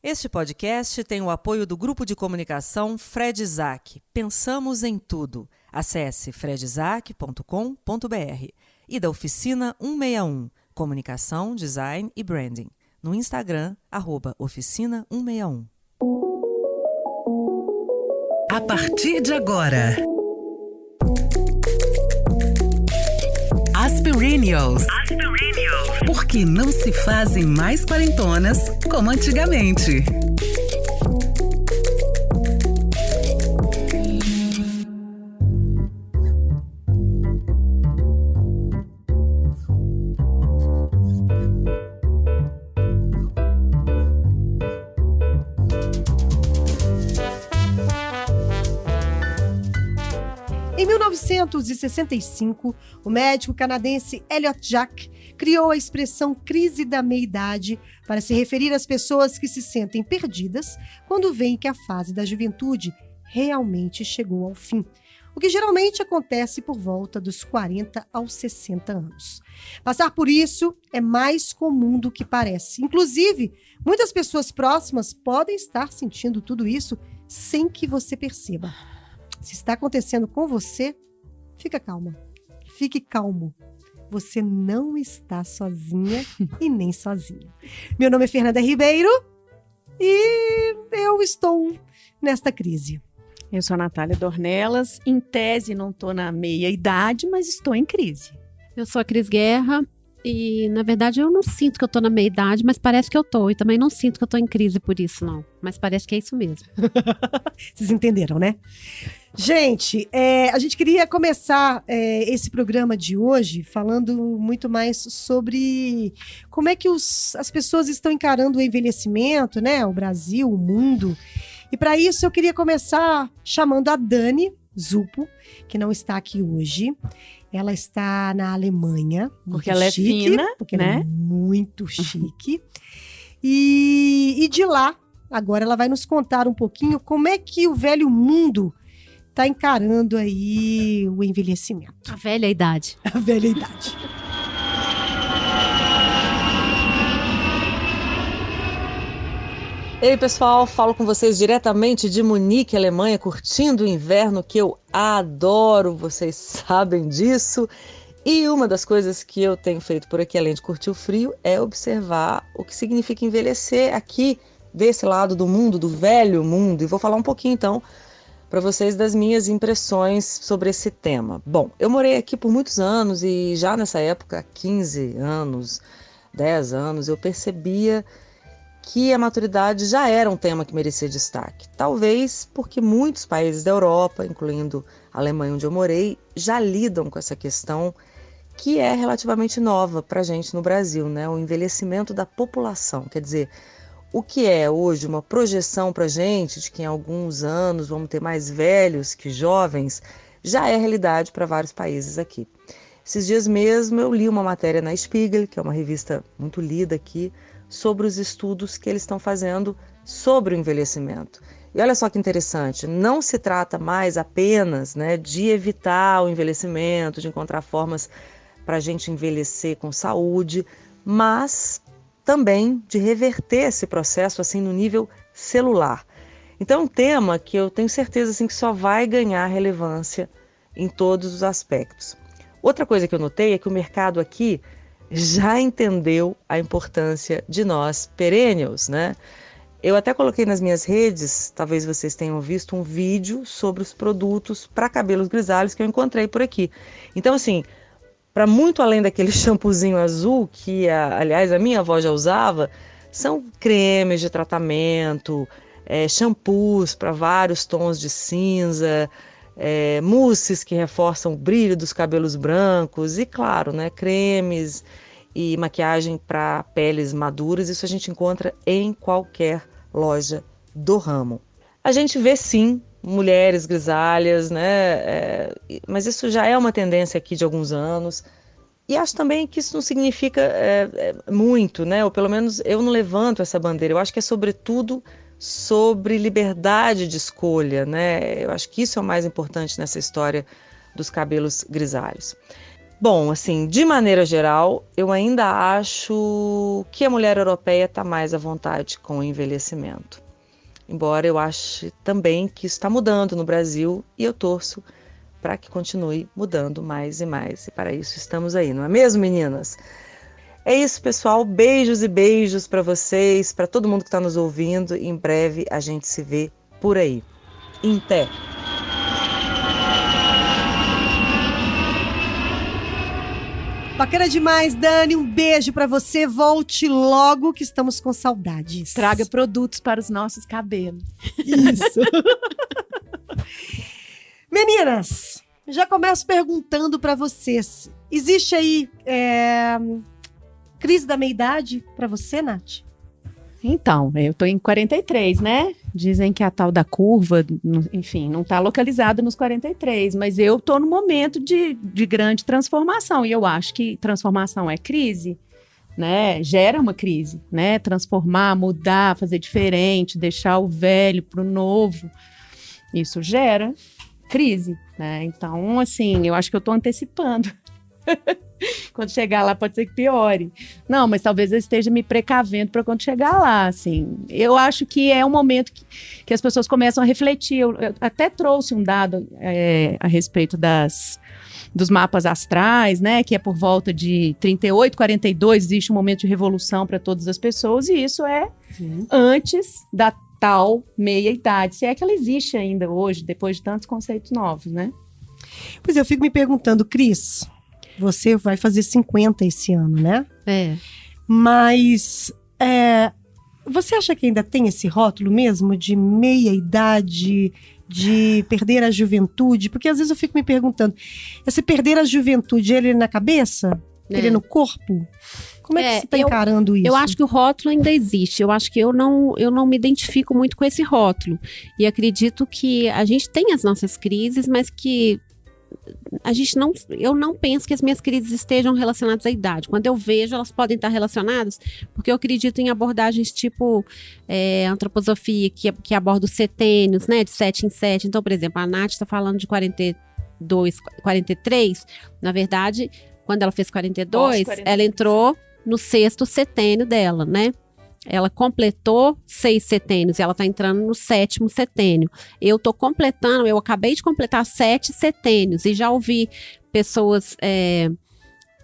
Este podcast tem o apoio do Grupo de Comunicação Fred Isaac. Pensamos em tudo. Acesse fredisaac.com.br e da Oficina 161, Comunicação, Design e Branding. No Instagram, @oficina161. A partir de agora, Aspirinials. Porque não se fazem mais quarentonas como antigamente. Em 1965, o médico canadense Elliot Jaques criou a expressão crise da meia-idade para se referir às pessoas que se sentem perdidas quando veem que a fase da juventude realmente chegou ao fim, o que geralmente acontece por volta dos 40 aos 60 anos. Passar por isso é mais comum do que parece. Inclusive, muitas pessoas próximas podem estar sentindo tudo isso sem que você perceba. Se está acontecendo com você, fica calma. Fique calmo. Você não está sozinha e nem sozinho. Meu nome é Fernanda Ribeiro e eu estou nesta crise. Eu sou a Natália Dornelas. Em tese, não estou na meia-idade, mas estou em crise. Eu sou a Cris Guerra e, na verdade, eu não sinto que eu estou na meia-idade, mas parece que eu estou. E também não sinto que eu estou em crise por isso, não. Mas parece que é isso mesmo. Vocês entenderam, né? Gente, a gente queria começar esse programa de hoje falando muito mais sobre como é que as pessoas estão encarando o envelhecimento, né? O Brasil, o mundo. E para isso eu queria começar chamando a Dani Zupo, que não está aqui hoje. Ela está na Alemanha. Porque ela chique, é fina, porque né? Ela é muito chique. E de lá, agora ela vai nos contar um pouquinho como é que o velho mundo está encarando aí o envelhecimento. A velha idade. A velha idade. Ei, pessoal, falo com vocês diretamente de Munique, Alemanha, curtindo o inverno que eu adoro, vocês sabem disso. E uma das coisas que eu tenho feito por aqui, além de curtir o frio, é observar o que significa envelhecer aqui desse lado do mundo, do velho mundo. E vou falar um pouquinho, então, para vocês das minhas impressões sobre esse tema. Bom, eu morei aqui por muitos anos e já nessa época, 15 anos, 10 anos, eu percebia que a maturidade já era um tema que merecia destaque. Talvez porque muitos países da Europa, incluindo a Alemanha onde eu morei, já lidam com essa questão que é relativamente nova para a gente no Brasil, né? O envelhecimento da população, quer dizer, o que é hoje uma projeção para a gente de que em alguns anos vamos ter mais velhos que jovens, já é realidade para vários países aqui. Esses dias mesmo eu li uma matéria na Spiegel, que é uma revista muito lida aqui, sobre os estudos que eles estão fazendo sobre o envelhecimento. E olha só que interessante, não se trata mais apenas, né, de evitar o envelhecimento, de encontrar formas para a gente envelhecer com saúde, mas também de reverter esse processo assim no nível celular. Então é um tema que eu tenho certeza assim, que só vai ganhar relevância em todos os aspectos. Outra coisa que eu notei é que o mercado aqui já entendeu a importância de nós perennials, né? Eu até coloquei nas minhas redes, talvez vocês tenham visto um vídeo sobre os produtos para cabelos grisalhos que eu encontrei por aqui. Então assim, para muito além daquele shampoozinho azul que, aliás, a minha avó já usava, são cremes de tratamento, shampoos para vários tons de cinza, mousses que reforçam o brilho dos cabelos brancos e, claro, né, cremes e maquiagem para peles maduras. Isso a gente encontra em qualquer loja do ramo. A gente vê, sim, mulheres grisalhas, né? Mas isso já é uma tendência aqui de alguns anos. E acho também que isso não significa muito, né? Ou pelo menos eu não levanto essa bandeira. Eu acho que é sobretudo sobre liberdade de escolha, né? Eu acho que isso é o mais importante nessa história dos cabelos grisalhos. Bom, assim, de maneira geral, eu ainda acho que a mulher europeia está mais à vontade com o envelhecimento. Embora eu ache também que isso está mudando no Brasil e eu torço para que continue mudando mais e mais. E para isso estamos aí, não é mesmo, meninas? É isso, pessoal. Beijos e beijos para vocês, para todo mundo que está nos ouvindo. Em breve a gente se vê por aí. Até! Bacana demais, Dani. Um beijo pra você. Volte logo que estamos com saudades. Traga produtos para os nossos cabelos. Isso. Meninas, já começo perguntando pra vocês. Existe aí crise da meia-idade pra você, Nath? Então, eu tô em 43, né? Dizem que a tal da curva, enfim, não tá localizada nos 43, mas eu tô no momento de grande transformação, e eu acho que transformação é crise, né? Gera uma crise, né? Transformar, mudar, fazer diferente, deixar o velho pro novo, isso gera crise, né? Então, assim, eu acho que eu tô antecipando. Quando chegar lá pode ser que piore. Não, mas talvez eu esteja me precavendo para quando chegar lá, assim. Eu acho que é um momento que as pessoas começam a refletir. Eu até trouxe um dado a respeito dos mapas astrais, né? Que é por volta de 38, 42, existe um momento de revolução para todas as pessoas, e isso é antes da tal meia-idade, se é que ela existe ainda hoje, depois de tantos conceitos novos, né? Pois eu fico me perguntando, Cris, você vai fazer 50 esse ano, né? É. Mas você acha que ainda tem esse rótulo mesmo de meia-idade, de perder a juventude? Porque às vezes eu fico me perguntando, esse perder a juventude, ele na cabeça? Ele no corpo? Como é que você está encarando isso? Eu acho que o rótulo ainda existe. Eu acho que eu não me identifico muito com esse rótulo. E acredito que a gente tem as nossas crises, mas que eu não penso que as minhas crises estejam relacionadas à idade. Quando eu vejo, elas podem estar relacionadas, porque eu acredito em abordagens tipo antroposofia, que aborda os setênios, né, de 7 em 7. Então, por exemplo, a Nath está falando de 42, 43. Na verdade, quando ela fez 42, ela entrou no 6º setênio dela, né? Ela completou 6 setênios e ela está entrando no 7º setênio. Eu acabei de completar 7 setênios e já ouvi pessoas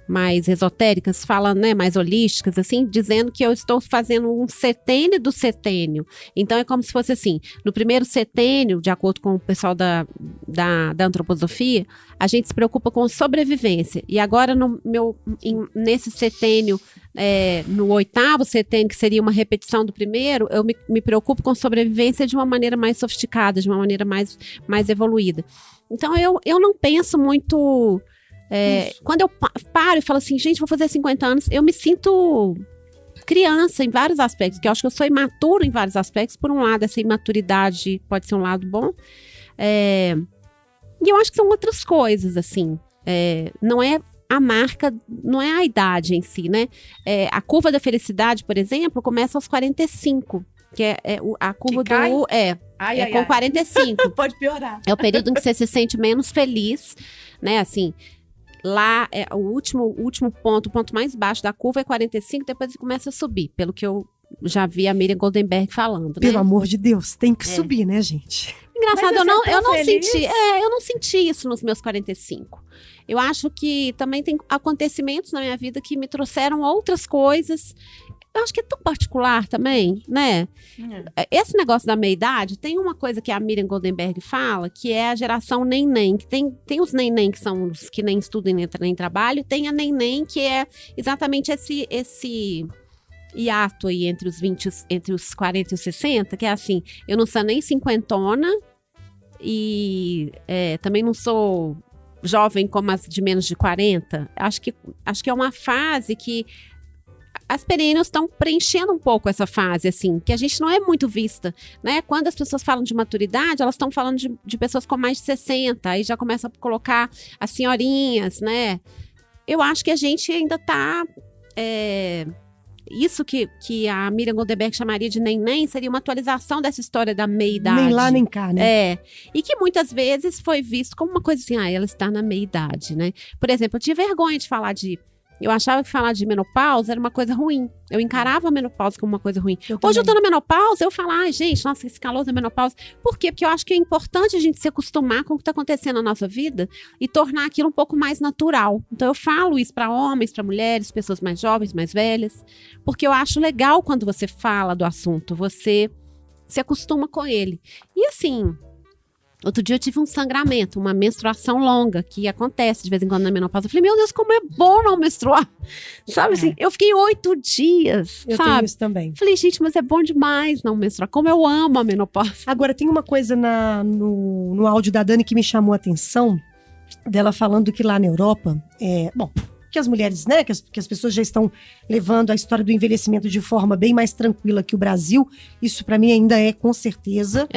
mais esotéricas falando, né, mais holísticas, assim, dizendo que eu estou fazendo um setênio do setênio. Então é como se fosse assim, no primeiro setênio, de acordo com o pessoal da antroposofia, a gente se preocupa com sobrevivência. E agora nesse setênio, no 8º setênio, que seria uma repetição do primeiro, eu me preocupo com sobrevivência de uma maneira mais sofisticada, de uma maneira mais evoluída. Então eu não penso muito... quando eu paro e falo assim, gente, vou fazer 50 anos, eu me sinto criança em vários aspectos, que eu acho que eu sou imaturo em vários aspectos. Por um lado, essa imaturidade pode ser um lado bom, e eu acho que são outras coisas, assim, não é a marca, não é a idade em si, né? A curva da felicidade, por exemplo, começa aos 45, que a curva que cai? do... com 45. Pode piorar. É o período em que você se sente menos feliz, né, assim... Lá, o último ponto, o ponto mais baixo da curva é 45, depois ele começa a subir, pelo que eu já vi a Miriam Goldenberg falando, né? Pelo amor de Deus, tem que subir, né, gente? Engraçado, eu não senti senti isso nos meus 45. Eu acho que também tem acontecimentos na minha vida que me trouxeram outras coisas. Eu acho que é tão particular também, né? Esse negócio da meia-idade, tem uma coisa que a Miriam Goldenberg fala, que é a geração neném, que tem os neném, que são os que nem estudam nem trabalham, tem a neném, que é exatamente esse hiato aí entre os 40 e os 60, que é assim, eu não sou nem cinquentona e também não sou jovem como as de menos de 40. Acho que é uma fase que as perennials estão preenchendo um pouco essa fase, assim, que a gente não é muito vista, né? Quando as pessoas falam de maturidade, elas estão falando de pessoas com mais de 60, aí já começa a colocar as senhorinhas, né? Eu acho que a gente ainda está... isso que a Miriam Goldberg chamaria de neném seria uma atualização dessa história da meia-idade. Nem lá, nem cá, né? E que muitas vezes foi visto como uma coisa assim, ela está na meia-idade, né? Por exemplo, eu tinha vergonha de falar eu achava que falar de menopausa era uma coisa ruim. Eu encarava a menopausa como uma coisa ruim. Hoje eu tô na menopausa, eu falo, gente, nossa, esse calor da menopausa. Por quê? Porque eu acho que é importante a gente se acostumar com o que tá acontecendo na nossa vida e tornar aquilo um pouco mais natural. Então eu falo isso para homens, para mulheres, pessoas mais jovens, mais velhas, porque eu acho legal quando você fala do assunto, você se acostuma com ele. E assim, outro dia eu tive um sangramento, uma menstruação longa, que acontece de vez em quando na menopausa. Eu falei, meu Deus, como é bom não menstruar. Sabe assim, eu fiquei 8 dias, Eu sabe? tenho isso também. Falei, gente, mas é bom demais não menstruar. Como eu amo a menopausa. Agora, tem uma coisa no áudio da Dani que me chamou a atenção, dela falando que lá na Europa, que as mulheres, né, que as pessoas já estão levando a história do envelhecimento de forma bem mais tranquila que o Brasil. Isso para mim ainda é, com certeza.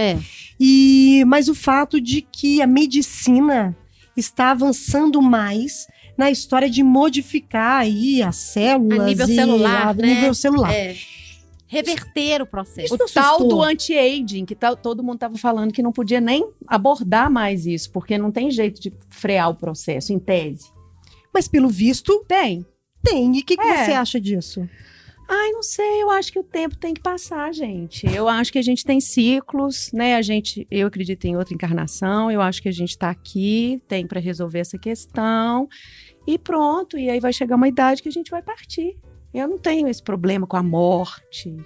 Mas o fato de que a medicina está avançando mais na história de modificar aí as células. A nível celular, né? Nível celular. Reverter o processo. O tal do anti-aging, que todo mundo estava falando que não podia nem abordar mais isso, porque não tem jeito de frear o processo, em tese. Mas pelo visto, tem. E o que você acha disso? Ai, não sei, eu acho que o tempo tem que passar, gente. Eu acho que a gente tem ciclos, né? Eu acredito em outra encarnação, eu acho que a gente tá aqui, tem para resolver essa questão, e pronto, e aí vai chegar uma idade que a gente vai partir. Eu não tenho esse problema com a morte.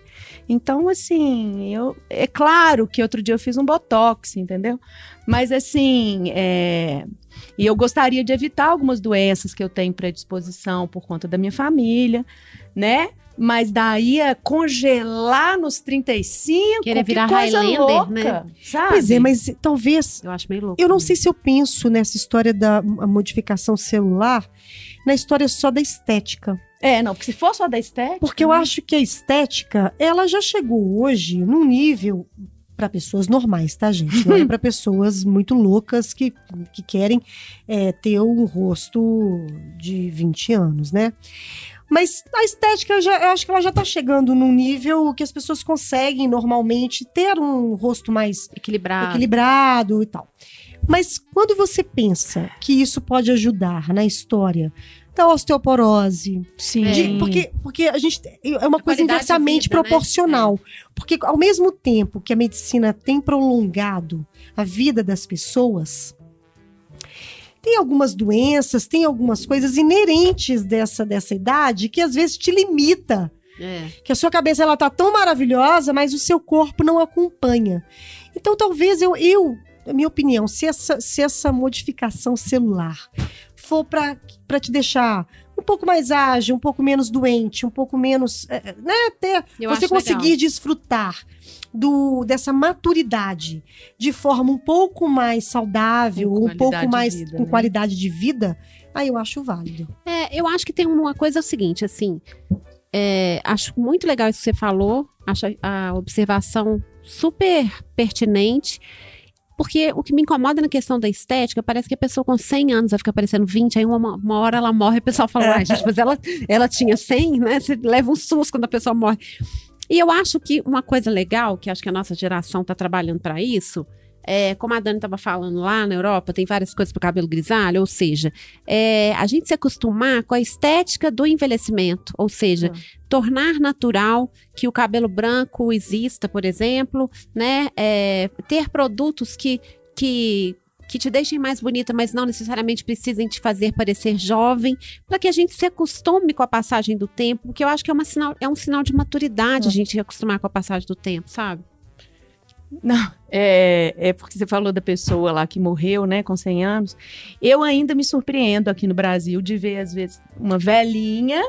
Então, assim, é claro que outro dia eu fiz um botox, entendeu? Mas, assim, e eu gostaria de evitar algumas doenças que eu tenho predisposição por conta da minha família, né? Mas daí congelar nos 35, querer virar que coisa Highlander, louca, né? Sabe? Pois é, mas talvez... Eu acho meio louco. Eu não sei se eu penso nessa história da modificação celular, na história só da estética. Não, porque se for só da estética... Porque eu acho que a estética, ela já chegou hoje num nível... Para pessoas normais, tá, gente? Não é para pessoas muito loucas que querem ter um rosto de 20 anos, né? Mas a estética, eu acho que ela já tá chegando num nível que as pessoas conseguem normalmente ter um rosto mais equilibrado e tal. Mas quando você pensa que isso pode ajudar na história da osteoporose, sim, porque a gente é uma coisa inversamente proporcional. Né? Porque ao mesmo tempo que a medicina tem prolongado a vida das pessoas, tem algumas doenças, tem algumas coisas inerentes dessa idade que às vezes te limita. Que a sua cabeça ela tá tão maravilhosa, mas o seu corpo não acompanha. Então talvez na minha opinião, se essa modificação celular for para te deixar um pouco mais ágil, um pouco menos doente, um pouco menos, né, até você conseguir legal desfrutar dessa maturidade de forma um pouco mais saudável, um pouco mais com qualidade de vida, aí eu acho válido. Eu acho que tem uma coisa, é o seguinte, assim, acho muito legal isso que você falou, acho a observação super pertinente. Porque o que me incomoda na questão da estética, parece que a pessoa com 100 anos vai ficar parecendo 20, aí uma hora ela morre e o pessoal fala, gente, mas ela tinha 100, né? Você leva um susto quando a pessoa morre. E eu acho que uma coisa legal, que acho que a nossa geração está trabalhando para isso, como a Dani estava falando lá na Europa, tem várias coisas para o cabelo grisalho, ou seja, a gente se acostumar com a estética do envelhecimento, ou seja, tornar natural que o cabelo branco exista, por exemplo, né? Ter produtos que te deixem mais bonita, mas não necessariamente precisem te fazer parecer jovem, para que a gente se acostume com a passagem do tempo, porque eu acho que é um sinal de maturidade a gente se acostumar com a passagem do tempo, sabe? Não, porque você falou da pessoa lá que morreu, né, com 100 anos. Eu ainda me surpreendo aqui no Brasil de ver, às vezes, uma velhinha,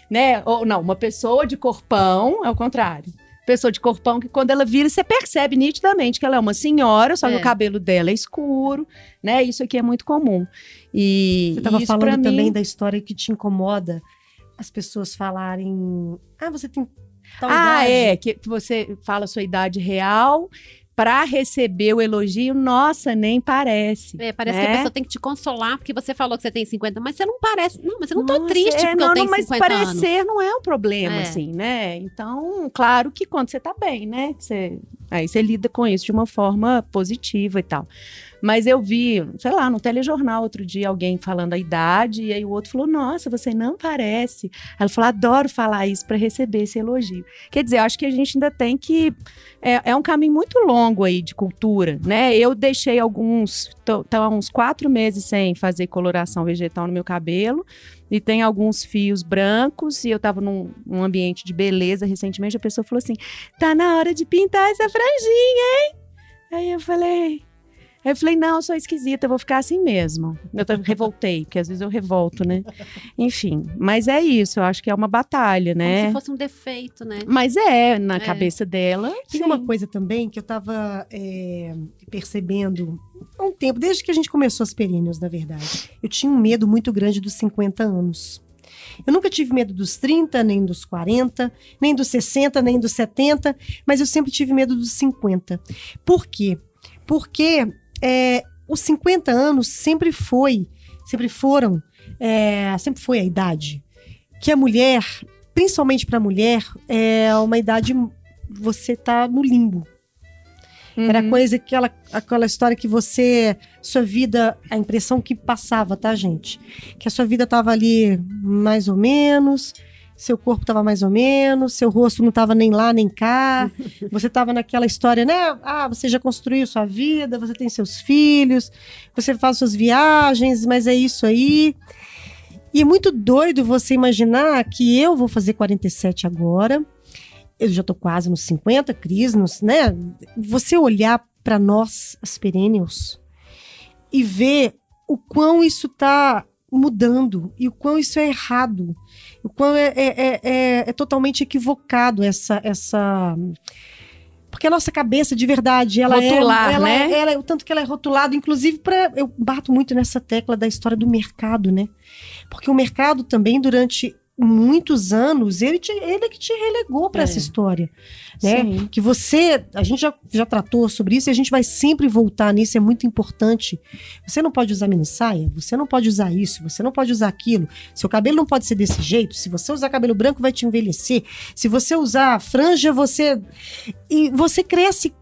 né, ou não, uma pessoa de corpão, é o contrário. Pessoa de corpão que quando ela vira, você percebe nitidamente que ela é uma senhora, só que o cabelo dela é escuro, né, isso aqui é muito comum. E você estava falando também mim... da história que te incomoda, as pessoas falarem, você tem... que você fala a sua idade real, para receber o elogio, nossa, nem parece. Parece que a pessoa tem que te consolar porque você falou que você tem 50, mas você não parece. Não, mas eu não tô Nossa, triste porque eu tenho mas 50 anos. parecer não é um problema, É. assim, né? Então, claro que quando você tá bem, né? Aí você lida com isso de uma forma positiva e tal. Mas eu vi, sei lá, no telejornal outro dia, alguém falando a idade, e aí o outro falou, nossa, você não parece. Ela falou, adoro falar isso para receber esse elogio. Quer dizer, eu acho que a gente ainda tem que... É um caminho muito longo aí de cultura, né? Eu deixei tô há uns 4 meses sem fazer coloração vegetal no meu cabelo, e tem alguns fios brancos, e eu tava num ambiente de beleza recentemente, a pessoa falou assim, tá na hora de pintar essa franjinha, hein? Aí eu falei, não, eu sou esquisita, eu vou ficar assim mesmo. Revoltei, porque às vezes eu revolto, né? Enfim, mas é isso, eu acho que é uma batalha, né? Como se fosse um defeito, né? Mas na cabeça dela. Tem sim. uma coisa também que eu tava percebendo há um tempo, desde que a gente começou as perennials, na verdade. Eu tinha um medo muito grande dos 50 anos. Eu nunca tive medo dos 30, nem dos 40, nem dos 60, nem dos 70, mas eu sempre tive medo dos 50. Por quê? Porque os 50 anos sempre foi a idade que a mulher, principalmente para a mulher, é uma idade, você tá no limbo. Era coisa, aquela história que sua vida, a impressão que passava, tá, gente? Que a sua vida tava ali mais ou menos, seu corpo tava mais ou menos, seu rosto não tava nem lá nem cá, você tava naquela história, né? Você já construiu sua vida, você tem seus filhos, você faz suas viagens, mas é isso aí. E é muito doido você imaginar que eu vou fazer 47 agora, eu já tô quase nos 50, Cris, né? Você olhar para nós, as perennials, e ver o quão isso tá mudando e o quão isso é errado, o quão é totalmente equivocado essa... Porque a nossa cabeça, de verdade, ela o tanto que ela é rotulada, inclusive eu bato muito nessa tecla da história do mercado, né? Porque o mercado também, durante muitos anos, ele que te relegou para essa história, né? Sim. Que a gente já tratou sobre isso e a gente vai sempre voltar nisso, é muito importante. Você não pode usar mini saia, você não pode usar isso, você não pode usar aquilo, seu cabelo não pode ser desse jeito, se você usar cabelo branco vai te envelhecer, se você usar franja, você cresce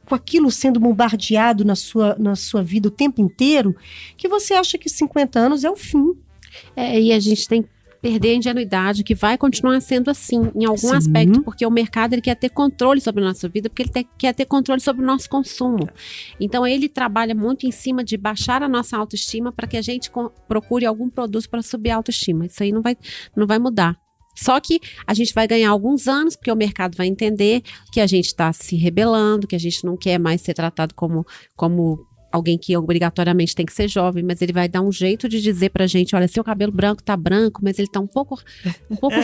com aquilo sendo bombardeado na sua vida o tempo inteiro, que você acha que 50 anos é o fim. E a gente tem perder a ingenuidade, que vai continuar sendo assim, em algum aspecto, porque o mercado ele quer ter controle sobre a nossa vida, porque ele quer ter controle sobre o nosso consumo. Então, ele trabalha muito em cima de baixar a nossa autoestima para que a gente procure algum produto para subir a autoestima. Isso aí não vai mudar. Só que a gente vai ganhar alguns anos, porque o mercado vai entender que a gente está se rebelando, que a gente não quer mais ser tratado como alguém que obrigatoriamente tem que ser jovem, mas ele vai dar um jeito de dizer pra gente, olha, seu cabelo branco tá branco, mas ele tá um pouco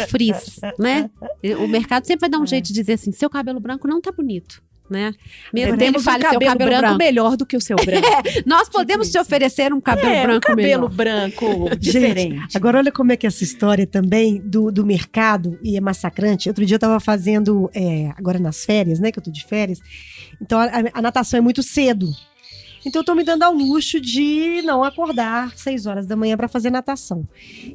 frizz, né? O mercado sempre vai dar um jeito de dizer assim, seu cabelo branco não tá bonito, né? Mesmo que ele fale seu cabelo branco melhor do que o seu branco. Nós podemos te oferecer um cabelo branco melhor. Cabelo branco diferente. Gente, agora olha como é que essa história também do mercado, e é massacrante. Outro dia eu tava fazendo, agora nas férias, né, que eu tô de férias, então a natação é muito cedo. Então eu tô me dando ao luxo de não acordar 6 horas da manhã para fazer natação.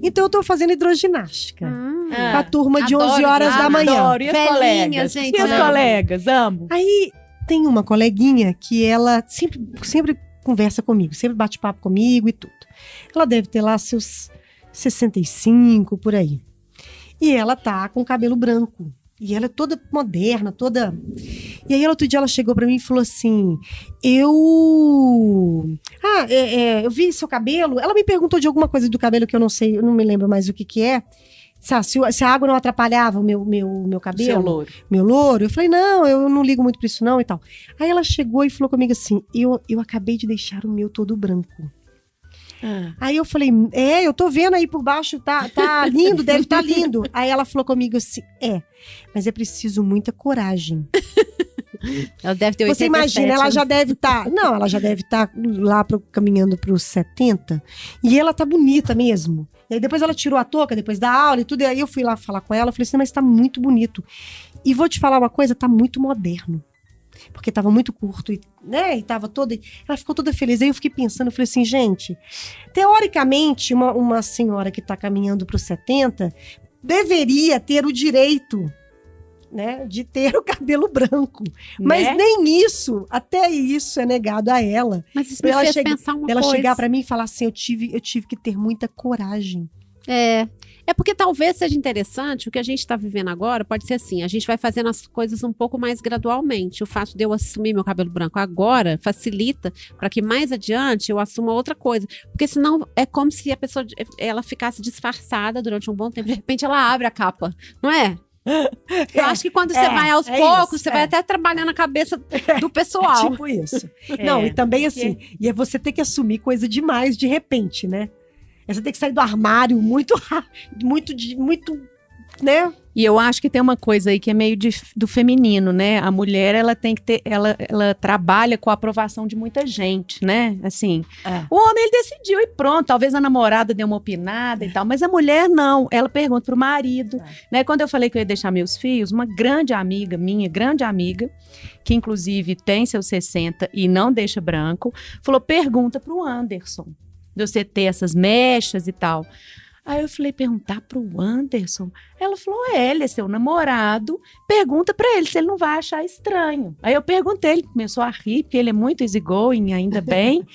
Então eu tô fazendo hidroginástica. Com a turma de 11 horas da manhã. Adoro. E as colegas? Gente, e as colegas? Amo. Aí tem uma coleguinha que ela sempre conversa comigo, sempre bate papo comigo e tudo. Ela deve ter lá seus 65, por aí. E ela tá com cabelo branco. E ela é toda moderna, toda... E aí, outro dia, ela chegou pra mim e falou assim, eu vi seu cabelo. Ela me perguntou de alguma coisa do cabelo que eu não sei, eu não me lembro mais o que é. Se a água não atrapalhava o meu cabelo. Seu louro. Meu louro. Eu falei, não, eu não ligo muito pra isso não e tal. Aí ela chegou e falou comigo assim, eu acabei de deixar o meu todo branco. Aí eu falei, eu tô vendo aí por baixo, tá lindo, deve estar lindo. Aí ela falou comigo assim, mas é preciso muita coragem. Ela deve ter 87. Você imagina, ela já deve estar, ela já deve estar lá caminhando pros 70, e ela tá bonita mesmo. E aí depois ela tirou a touca, depois da aula e tudo, e aí eu fui lá falar com ela, eu falei assim, mas tá muito bonito. E vou te falar uma coisa, tá muito moderno. porque tava muito curto, e, né, e tava toda... Ela ficou toda feliz. Aí eu fiquei pensando, eu falei assim, gente, teoricamente, uma senhora que tá caminhando para os 70 deveria ter o direito, né, de ter o cabelo branco. Mas Né? nem isso, até isso é negado a ela. Mas isso me Ela fez chega- pensar uma Ela coisa. chegar pra mim e falar assim, eu tive que ter muita coragem. É porque talvez seja interessante, o que a gente está vivendo agora pode ser assim, a gente vai fazendo as coisas um pouco mais gradualmente. O fato de eu assumir meu cabelo branco agora facilita para que mais adiante eu assuma outra coisa. Porque senão é como se a pessoa ela ficasse disfarçada durante um bom tempo, de repente ela abre a capa, não é? Eu acho que quando você vai aos poucos, isso, você vai até trabalhando a cabeça do É pessoal. tipo isso. É, Não, e também porque- assim, e é você ter que assumir coisa demais de repente, né? É você ter que sair do armário muito rápido, muito, né? E eu acho que tem uma coisa aí que é meio do feminino, né? A mulher, ela tem que ter, ela trabalha com a aprovação de muita gente, né? Assim, o homem, ele decidiu e pronto, talvez a namorada dê uma opinada e tal, mas a mulher não, ela pergunta pro marido, né? Quando eu falei que eu ia deixar meus filhos, uma grande amiga minha, que inclusive tem seus 60 e não deixa branco, falou, pergunta pro Anderson, de você ter essas mechas e tal. Aí eu falei, perguntar pro Anderson? Ela falou, ele é seu namorado, pergunta pra ele se ele não vai achar estranho. Aí eu perguntei, ele começou a rir, porque ele é muito easygoing, ainda bem.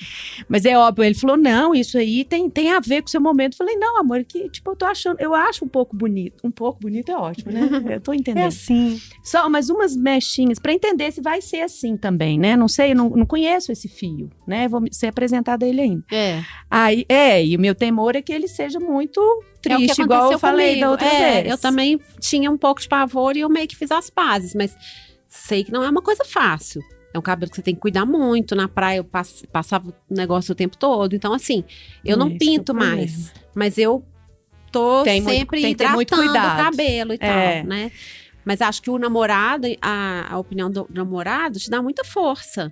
Mas é óbvio, ele falou, não, isso aí tem a ver com o seu momento. Eu falei, não, amor, que tipo, eu acho um pouco bonito. Um pouco bonito é ótimo, né? Eu tô entendendo. É assim. Só mais umas mechinhas pra entender se vai ser assim também, né? Não sei, não conheço esse fio, né? Vou ser apresentada a ele ainda. Aí, e o meu temor é que ele seja muito triste, igual eu falei comigo. da outra vez. Eu também tinha um pouco de pavor e eu meio que fiz as pazes, mas sei que não é uma coisa fácil. É um cabelo que você tem que cuidar muito. Na praia eu passava o negócio o tempo todo. Então, assim, eu não Esse que é o pinto problema. mais. Mas eu tô Tem muito- sempre tem que ter muito hidratando o cuidado. cabelo e É. tal, né? Mas acho que o namorado, a opinião do namorado te dá muita força.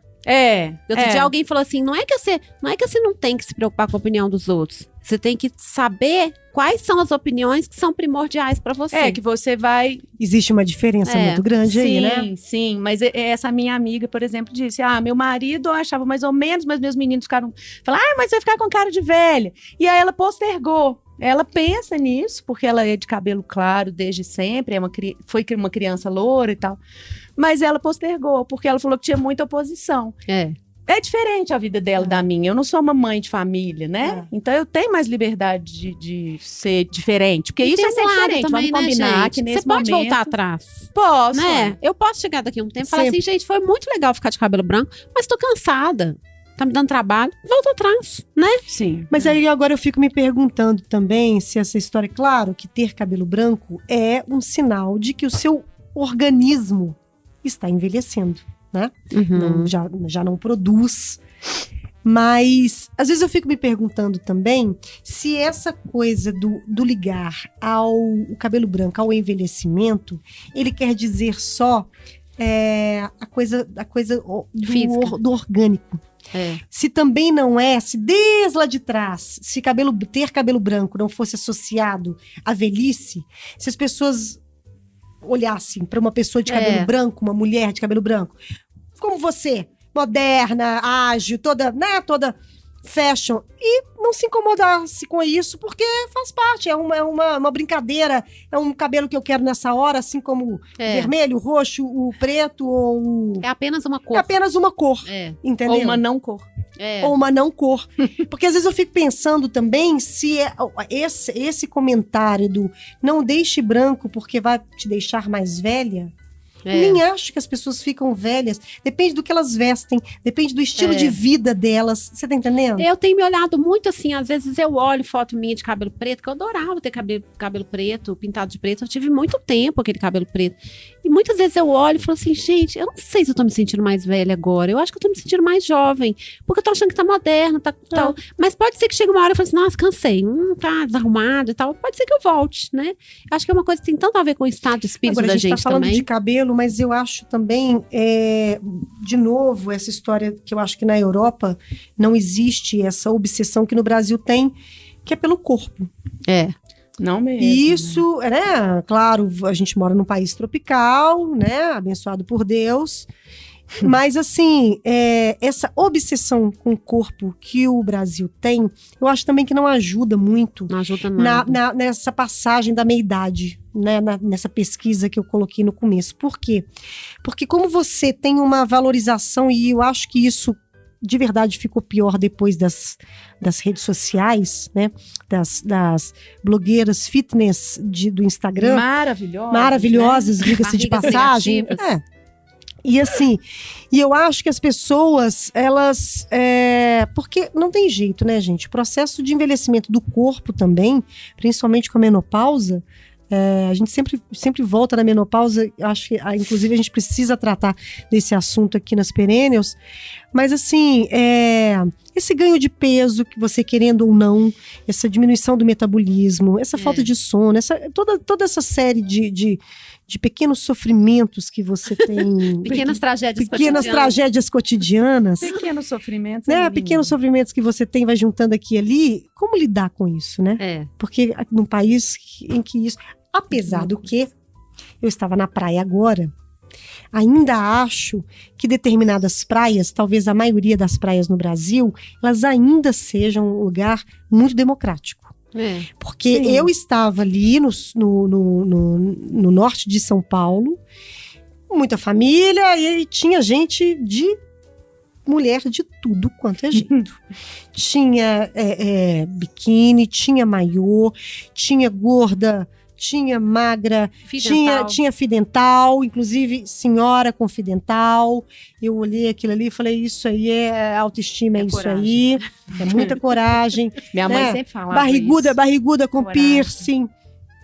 Outro dia alguém falou assim, não é que você não tem que se preocupar com a opinião dos outros. Você tem que saber quais são as opiniões que são primordiais pra você. Que você vai... Existe uma diferença muito grande aí, né? Sim, mas essa minha amiga, por exemplo, disse, meu marido eu achava mais ou menos, mas meus meninos falaram, mas você vai ficar com cara de velha. E aí ela postergou. Ela pensa nisso, porque ela é de cabelo claro desde sempre, foi uma criança loura e tal. Mas ela postergou, porque ela falou que tinha muita oposição. É diferente a vida dela da minha. Eu não sou uma mãe de família, né? Então eu tenho mais liberdade de ser diferente. Porque E isso tem é ser um lado diferente. também, Vamos combinar né, gente? que nesse Você pode momento... voltar atrás. Posso. Né? Eu posso chegar daqui a um tempo e falar Sempre. assim, gente, foi muito legal ficar de cabelo branco, mas tô cansada. Tá me dando trabalho. Volta atrás, né? Sim. Mas aí agora eu fico me perguntando também se essa história, claro, que ter cabelo branco é um sinal de que o seu organismo está envelhecendo, né? Não, já não produz. Mas às vezes eu fico me perguntando também se essa coisa do ligar ao cabelo branco, ao envelhecimento, ele quer dizer só a coisa Física. do orgânico. Se também não se desde lá de trás, se ter cabelo branco não fosse associado à velhice, se as pessoas olhassem para uma pessoa de cabelo branco, uma mulher de cabelo branco, como você, moderna, ágil, toda fashion, e não se incomodasse com isso, porque faz parte, é uma brincadeira, é um cabelo que eu quero nessa hora, assim como o vermelho, o roxo, o preto ou É apenas uma cor. É apenas uma cor, entendeu? Ou uma não cor. Ou uma não cor. Porque às vezes eu fico pensando também se esse comentário do não deixe branco porque vai te deixar mais velha. Nem acho que as pessoas ficam velhas. Depende do que elas vestem, depende do estilo de vida delas. Você tá entendendo? Eu tenho me olhado muito assim, às vezes eu olho foto minha de cabelo preto, que eu adorava ter cabelo preto, pintado de preto. Eu tive muito tempo aquele cabelo preto. E muitas vezes eu olho e falo assim, gente, eu não sei se eu tô me sentindo mais velha agora. Eu acho que eu tô me sentindo mais jovem. Porque eu tô achando que tá moderna, tal. Mas pode ser que chegue uma hora e eu fale assim, nossa, cansei. Tá desarrumado e tal. Pode ser que eu volte, né? Acho que é uma coisa que tem tanto a ver com o estado de espírito Agora, da a gente tá falando também. de cabelo, mas eu acho também, de novo, essa história que eu acho que na Europa não existe essa obsessão que no Brasil tem, que é pelo corpo. Não mesmo. E isso, né? Claro, a gente mora num país tropical, né? Abençoado por Deus. Mas, assim, essa obsessão com o corpo que o Brasil tem, eu acho também que não ajuda muito Não ajuda nada. nessa passagem da meia-idade, né? Nessa pesquisa que eu coloquei no começo. Por quê? Porque como você tem uma valorização, e eu acho que isso de verdade ficou pior depois das redes sociais, né? Das blogueiras fitness do Instagram. Maravilhosas, né? diga-se de Barrigas passagem. negativas. E assim, eu acho que as pessoas, elas... porque não tem jeito, né, gente? O processo de envelhecimento do corpo também, principalmente com a menopausa, a gente sempre volta na menopausa, acho que inclusive a gente precisa tratar desse assunto aqui nas Perennials, mas assim, esse ganho de peso que você querendo ou não, essa diminuição do metabolismo, essa falta de sono, toda essa série de pequenos sofrimentos que você tem. Pequenas tragédias cotidianas. Pequenos sofrimentos. Né? Pequenos sofrimentos que você tem, vai juntando aqui e ali. Como lidar com isso, né? Porque num país em que isso... Apesar do que eu estava na praia agora, ainda acho que determinadas praias, talvez a maioria das praias no Brasil, elas ainda sejam um lugar muito democrático. Porque eu estava ali no norte de São Paulo, muita família, e tinha gente mulher de tudo quanto é jeito. Tinha biquíni, tinha maiô, tinha gorda, tinha magra, tinha fio dental, inclusive senhora com fio dental. Eu olhei aquilo ali e falei, isso aí é autoestima, é isso coragem. aí, é muita coragem. Minha mãe sempre falava barriguda com coragem. piercing,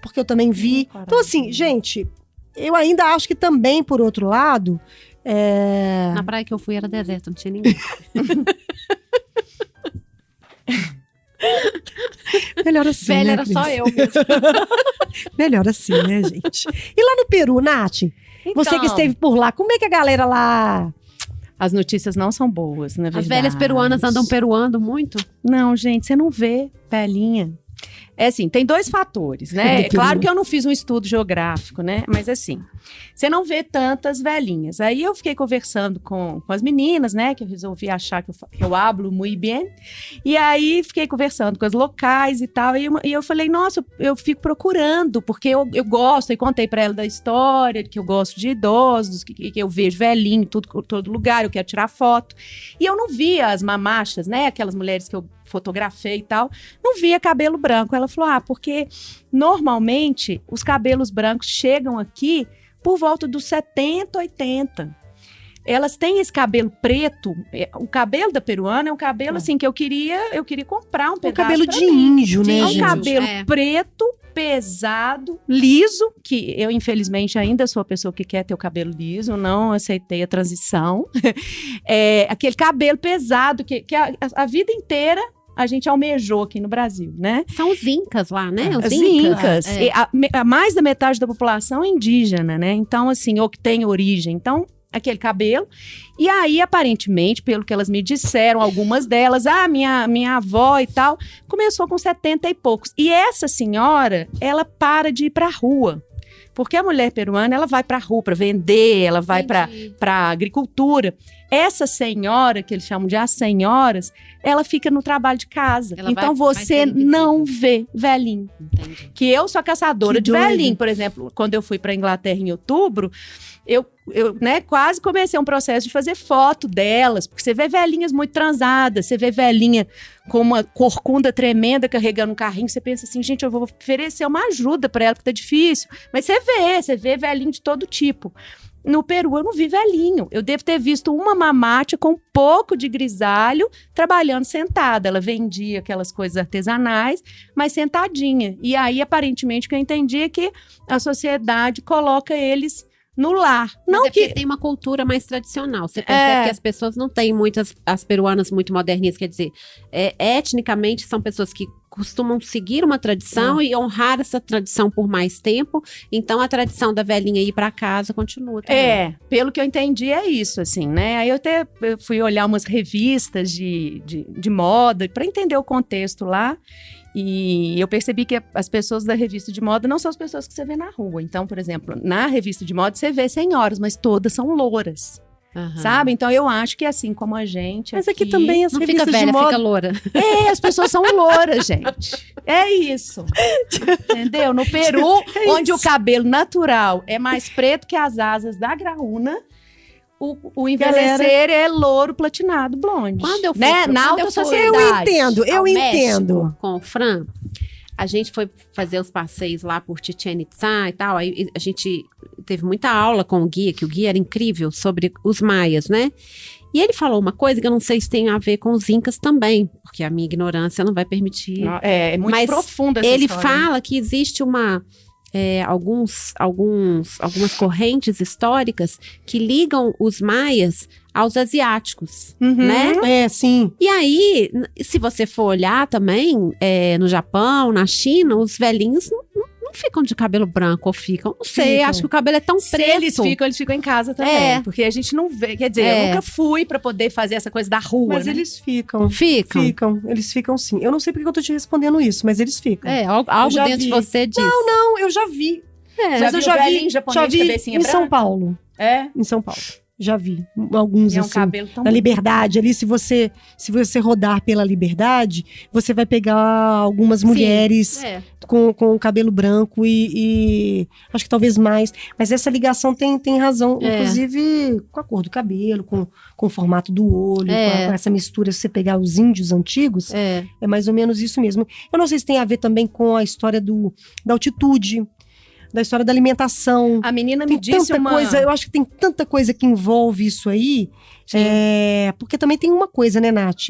porque eu também vi. Então assim, gente, eu ainda acho que também, por outro lado... Na praia que eu fui era deserto, não tinha ninguém. Melhor assim, Velha, né, era Cris? só eu mesmo. Melhor assim, né, gente? E lá no Peru, Nath, você que esteve por lá, como é que a galera lá... As notícias não são boas, na verdade. As velhas peruanas andam peruando muito? Não, gente, você não vê velhinha. Assim, tem dois fatores, né? É claro que eu não fiz um estudo geográfico, né? Mas assim, você não vê tantas velhinhas. Aí eu fiquei conversando com as meninas, né? Que eu resolvi achar que eu hablo muito bem. E aí fiquei conversando com as locais e tal. E eu falei, nossa, eu fico procurando, porque eu gosto. E contei pra ela da história, que eu gosto de idosos, que eu vejo velhinho em todo lugar, eu quero tirar foto. E eu não via as mamachas, né? Aquelas mulheres que eu fotografei e tal, não via cabelo branco. Ela falou, porque normalmente os cabelos brancos chegam aqui por volta dos 70, 80. Elas têm esse cabelo preto, o cabelo da peruana é um cabelo assim que eu queria comprar um pedaço. Um cabelo de índio, né, É um gente? cabelo preto, pesado, liso, que eu infelizmente ainda sou a pessoa que quer ter o cabelo liso, não aceitei a transição. Aquele cabelo pesado que a vida inteira a gente almejou aqui no Brasil, né? São os incas lá, né? Os incas. A mais da metade da população é indígena, né? Então, assim, ou que tem origem. Então, aquele cabelo. E aí, aparentemente, pelo que elas me disseram, algumas delas, minha avó e tal, começou com 70 e poucos. E essa senhora, ela para de ir pra rua. Porque a mulher peruana, ela vai pra rua pra vender, ela vai pra agricultura. Essa senhora, que eles chamam de as senhoras, ela fica no trabalho de casa. Então você não vê velhinho. Entendi. Que eu sou caçadora de velhinho. Por exemplo, quando eu fui pra Inglaterra em outubro, eu quase comecei um processo de fazer foto delas, porque você vê velhinhas muito transadas, você vê velhinha com uma corcunda tremenda carregando um carrinho, você pensa assim, gente, eu vou oferecer uma ajuda para ela, porque tá difícil. Mas você vê velhinho de todo tipo. No Peru eu não vi velhinho, eu devo ter visto uma mamate com um pouco de grisalho trabalhando sentada. Ela vendia aquelas coisas artesanais, mas sentadinha. E aí, aparentemente, o que eu entendi é que a sociedade coloca eles no lar. Não porque tem uma cultura mais tradicional. Você percebe que as pessoas não têm as peruanas muito moderninhas, quer dizer, etnicamente são pessoas que costumam seguir uma tradição e honrar essa tradição por mais tempo. Então, a tradição da velhinha ir para casa continua também. Pelo que eu entendi, é isso, assim, né? Aí eu fui olhar umas revistas de moda para entender o contexto lá. E eu percebi que as pessoas da revista de moda não são as pessoas que você vê na rua. Então, por exemplo, na revista de moda você vê senhoras, mas todas são louras. Aham. sabe? Então eu acho que assim como a gente Mas aqui também as Não fica revistas velha, de moda... fica loura. as pessoas são louras, gente. É isso. Entendeu? No Peru, onde o cabelo natural é mais preto que as asas da graúna, o envelhecer é louro, platinado, blonde. Quando eu fui, né? pro- Na quando alta eu fui sociedade. Eu ao entendo. México com o Fran, a gente foi fazer os passeios lá por Chichén Itzá e tal, aí a gente teve muita aula com o guia, que o guia era incrível, sobre os maias, né? E ele falou uma coisa que eu não sei se tem a ver com os incas também, porque a minha ignorância não vai permitir. É muito Mas profunda essa Ele história. fala que existe algumas correntes históricas que ligam os maias aos asiáticos, Uhum. né? É, sim. E aí, se você for olhar também, no Japão, na China, os velhinhos não ficam de cabelo branco ou ficam, não sei, Ficam. acho que o cabelo é tão Se preto. eles ficam em casa também. É. Porque a gente não vê. Quer dizer, É. eu nunca fui pra poder fazer essa coisa da rua, Mas né? eles ficam. Ficam. Eles ficam sim. Eu não sei porque eu tô te respondendo isso, mas eles ficam. Algo já dentro vi. de você diz. Não, eu já vi. É. Já Mas eu viu já velhinho vi, japonês de cabecinha em branca? São Paulo. É. Em São Paulo. Já vi alguns E é um assim. cabelo tão Na Liberdade, ali, se você rodar pela Liberdade, você vai pegar algumas Sim. mulheres É. com o cabelo branco e acho que talvez mais. Mas essa ligação tem razão, É. inclusive com a cor do cabelo, com o formato do olho, É. com essa mistura. Se você pegar os índios antigos, É. é mais ou menos isso mesmo. Eu não sei se tem a ver também com a história da altitude, da história da alimentação. A menina Tem me disse tanta coisa, eu acho que tem tanta coisa que envolve isso aí. Sim. Porque também tem uma coisa, né, Nath?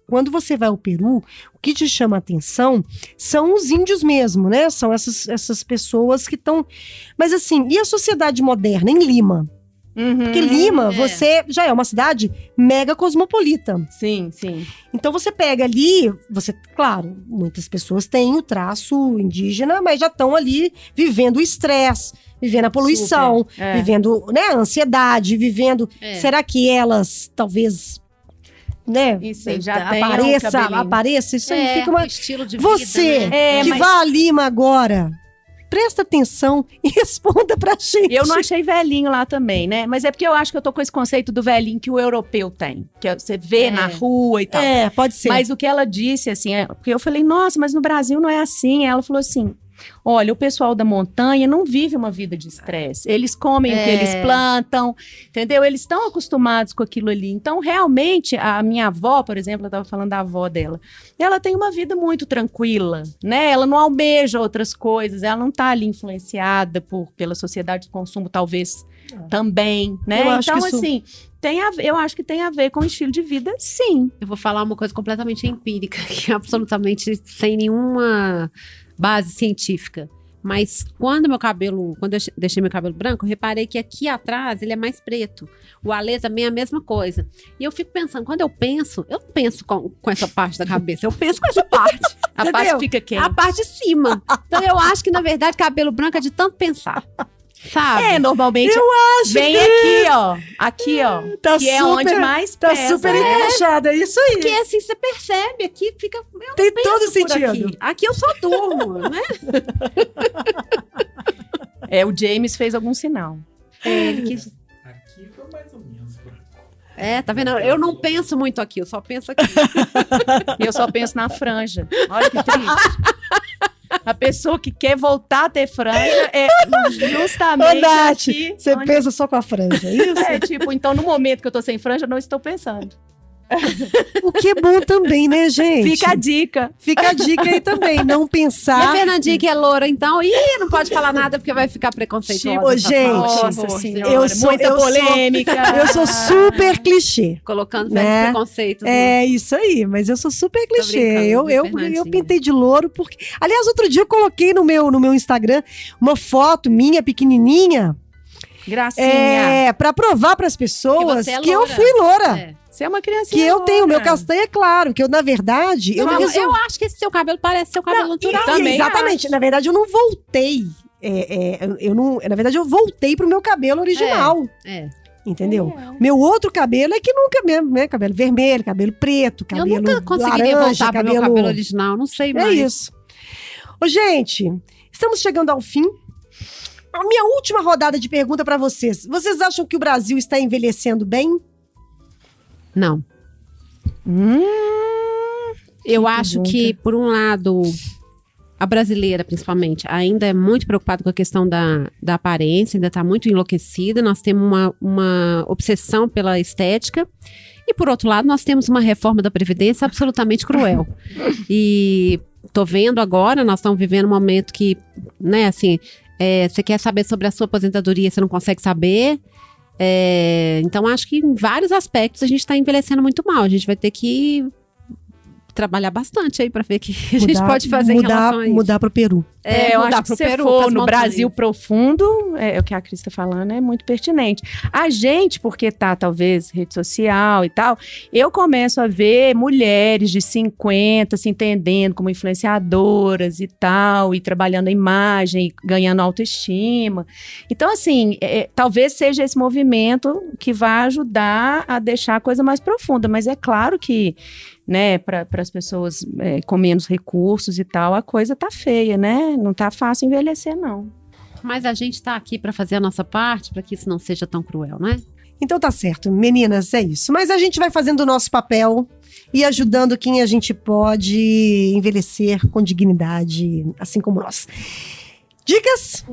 Quando você vai ao Peru, o que te chama a atenção são os índios mesmo, né? São essas pessoas que estão... Mas assim, e a sociedade moderna em Lima? Porque Lima, você já é uma cidade mega cosmopolita. Sim, sim. Então você pega ali, claro, muitas pessoas têm o traço indígena, mas já estão ali vivendo o estresse, vivendo a poluição, Super, é. vivendo, né, a ansiedade, vivendo. É. Será que elas talvez, né, Isso, já tenham cabelinho. apareça? Isso aí fica uma. o estilo de vida, Você né? que mas- vá a Lima agora, presta atenção e responda pra gente. Eu não achei velhinho lá também, né? Mas é porque eu acho que eu tô com esse conceito do velhinho que o europeu tem. Que você vê na rua e tal. É, pode ser. Mas o que ela disse, assim, porque eu falei, nossa, mas no Brasil não é assim. Ela falou assim, olha, o pessoal da montanha não vive uma vida de estresse. Eles comem o que eles plantam, entendeu? Eles estão acostumados com aquilo ali. Então, realmente, a minha avó, por exemplo, eu estava falando da avó dela, ela tem uma vida muito tranquila, né? Ela não almeja outras coisas, ela não está ali influenciada pela sociedade de consumo, talvez também, né? Eu acho Então, que isso- assim, eu acho que tem a ver com o estilo de vida, sim. Eu vou falar uma coisa completamente empírica, que é absolutamente sem nenhuma base científica. Mas quando eu deixei meu cabelo branco, eu reparei que aqui atrás ele é mais preto. O alê também é a mesma coisa. E eu fico pensando, quando eu não penso com essa parte da cabeça, eu penso com essa parte. A parte que fica quente. A parte de cima. Então eu acho que, na verdade, cabelo branco é de tanto pensar. Sabe? Normalmente vem aqui, ó. Tá que é super- onde mais Tá pesa. super encaixada, é isso aí. Porque assim, você percebe, aqui fica... Eu não Tem penso todo por sentido. Aqui eu só durmo, né? O James fez algum sinal. Ele quis... Aqui foi mais ou menos branco. Tá vendo? Eu não penso muito aqui, eu só penso aqui. E eu só penso na franja. Olha que triste. A pessoa que quer voltar a ter franja é justamente Ô, Nath, aqui você onde- pensa só com a franja, é isso? É, tipo, então no momento que eu tô sem franja, eu não estou pensando. O que é bom também, né, gente? Fica a dica. Fica a dica aí também, não E a pensar. Fernandinha, que é loura, então, não pode falar nada porque vai ficar preconceituosa. Ô, essa gente, fala. Nossa senhora, eu sou- muita eu sou- polêmica. Eu sou super clichê. Colocando Né? velhos preconceitos. É isso aí, mas eu sou super clichê. brincando, Eu Fernandinha. pintei de louro porque. Aliás, outro dia eu coloquei no meu Instagram uma foto minha pequenininha, Gracinha. pra provar pras pessoas Que você é que eu loura. fui loura. É. Você é uma criancinha. Que eu tenho, meu loura. castanho é claro, que eu, na verdade, eu Não, não eu resolvi. acho que esse seu cabelo parece seu cabelo natural. Também Exatamente. acho. Na verdade, eu não voltei. Eu não, na verdade, eu voltei pro meu cabelo original. É. Entendeu? Meu outro cabelo é que nunca mesmo, né? Cabelo vermelho, cabelo preto, Eu cabelo nunca conseguiria laranja, voltar pro meu cabelo original, não sei É mais. isso. Ô, gente, estamos chegando ao fim. A minha última rodada de pergunta para vocês. Vocês acham que o Brasil está envelhecendo bem? Não. Eu acho que, por um lado, a brasileira, principalmente, ainda é muito preocupada com a questão da aparência, ainda está muito enlouquecida. Nós temos uma obsessão pela estética. E, por outro lado, nós temos uma reforma da Previdência absolutamente cruel. E tô vendo agora, nós estamos vivendo um momento que, né, assim, você quer saber sobre a sua aposentadoria, você não consegue saber. Então, acho que em vários aspectos a gente está envelhecendo muito mal. A gente vai ter que trabalhar bastante aí para ver o que a gente pode fazer em relação a isso. Mudar para o Peru. Eu acho que se você for no Brasil profundo, o que a Cris está falando é muito pertinente. A gente, porque tá, talvez, rede social e tal, eu começo a ver mulheres de 50 se entendendo como influenciadoras e tal, e trabalhando a imagem, ganhando autoestima. Então, assim, talvez seja esse movimento que vai ajudar a deixar a coisa mais profunda, mas é claro que, né, para as pessoas com menos recursos e tal, a coisa tá feia, né? Não tá fácil envelhecer, não. Mas a gente tá aqui para fazer a nossa parte, para que isso não seja tão cruel, né? Então tá certo, meninas, é isso. Mas a gente vai fazendo o nosso papel e ajudando quem a gente pode envelhecer com dignidade, assim como nós. Dicas?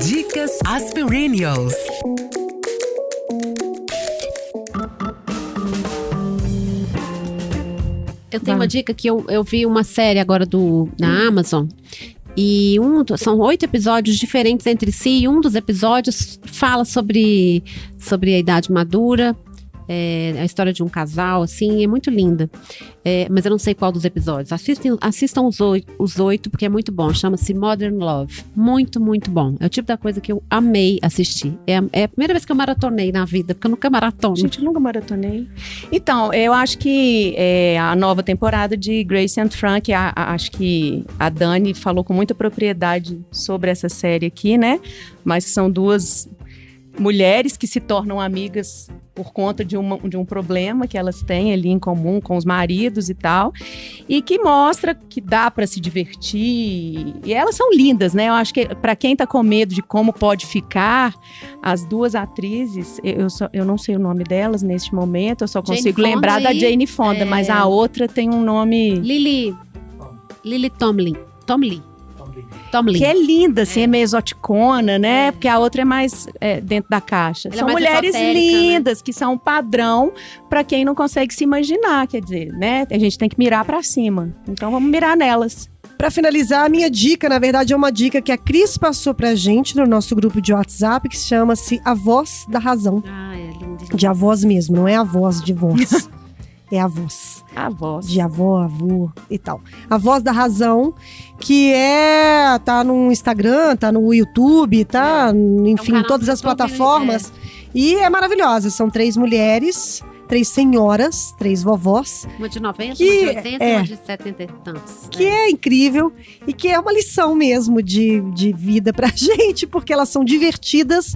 Dicas Aspirinials. Eu tenho uma dica que eu vi uma série agora na Amazon. E são 8 episódios diferentes entre si. E um dos episódios fala sobre a idade madura. A história de um casal, assim, é muito linda. Mas eu não sei qual dos episódios. Assistam os 8, porque é muito bom. Chama-se Modern Love. Muito, muito bom. É o tipo da coisa que eu amei assistir. É a primeira vez que eu maratonei na vida, porque eu nunca maratono. Gente, eu nunca maratonei. Então, eu acho que a nova temporada de Grace and Frank, acho que a Dani falou com muita propriedade sobre essa série aqui, né? Mas são duas mulheres que se tornam amigas por conta de um problema que elas têm ali em comum com os maridos e tal, e que mostra que dá para se divertir, e elas são lindas, né? Eu acho que para quem tá com medo de como pode ficar, as duas atrizes, eu não sei o nome delas neste momento, eu só consigo lembrar da Jane Fonda, mas a outra tem um nome... Lily Tomlin. Que é linda, assim, é meio exoticona, né? Porque a outra é mais dentro da caixa. São mulheres lindas, né? Que são um padrão para quem não consegue se imaginar, quer dizer, né? A gente tem que mirar para cima. Então vamos mirar nelas. Para finalizar, a minha dica, na verdade, é uma dica que a Cris passou pra gente no nosso grupo de WhatsApp, que chama-se A Voz da Razão. É lindo. De avós mesmo, não é a voz de voz. É a voz. A voz. De avó, avô e tal. A Voz da Razão, que tá no Instagram, tá no YouTube, tá, enfim, em todas as plataformas. E é maravilhosa. São 3 mulheres, 3 senhoras, 3 vovós. Uma de 90, uma de 80 e uma de 70 e tantos. Que é incrível e que é uma lição mesmo de vida pra gente, porque elas são divertidas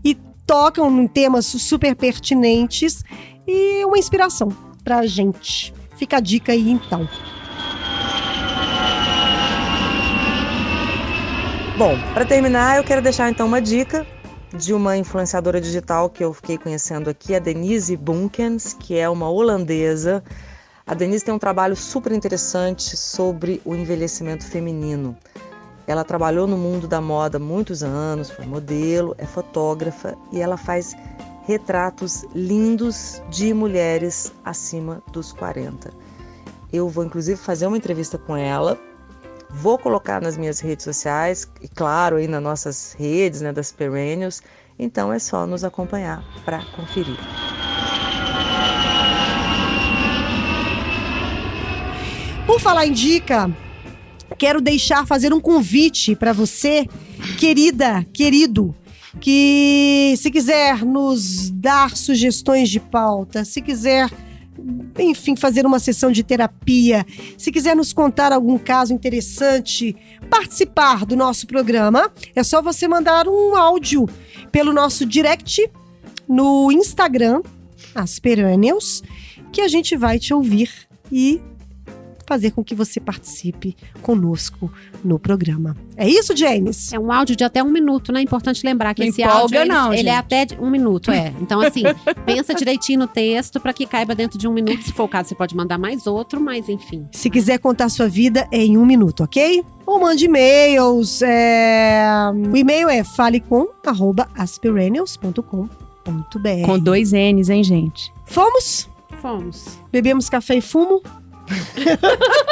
e tocam em temas super pertinentes e uma inspiração pra gente. Fica a dica aí, então. Bom, para terminar, eu quero deixar então uma dica de uma influenciadora digital que eu fiquei conhecendo aqui, a Denise Bunkens, que é uma holandesa. A Denise tem um trabalho super interessante sobre o envelhecimento feminino. Ela trabalhou no mundo da moda há muitos anos, foi modelo, é fotógrafa e ela faz retratos lindos de mulheres acima dos 40. Eu vou, inclusive, fazer uma entrevista com ela, vou colocar nas minhas redes sociais, e claro, aí nas nossas redes, né, das Perennials, então é só nos acompanhar para conferir. Por falar em dica, quero fazer um convite para você, querida, querido, que se quiser nos dar sugestões de pauta, se quiser, enfim, fazer uma sessão de terapia, se quiser nos contar algum caso interessante, participar do nosso programa, é só você mandar um áudio pelo nosso direct no Instagram, as Perennials, que a gente vai te ouvir e fazer com que você participe conosco no programa. É isso, James? É um áudio de até 1 minuto, né? É importante lembrar que Não esse empolga, áudio, não, ele é gente. até de 1 minuto, Então, assim, pensa direitinho no texto para que caiba dentro de 1 minuto. Se for o caso, você pode mandar mais outro, mas enfim. Se quiser contar sua vida, é em 1 minuto, ok? Ou mande e-mails. O e-mail é falecom@aspiranials.com.br. Com 2 N's, hein, gente? Fomos? Fomos. Bebemos café e fumo?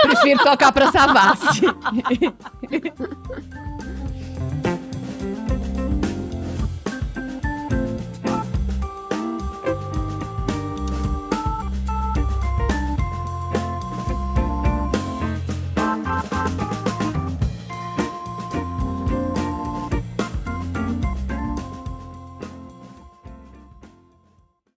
Prefiro tocar pra Savassi.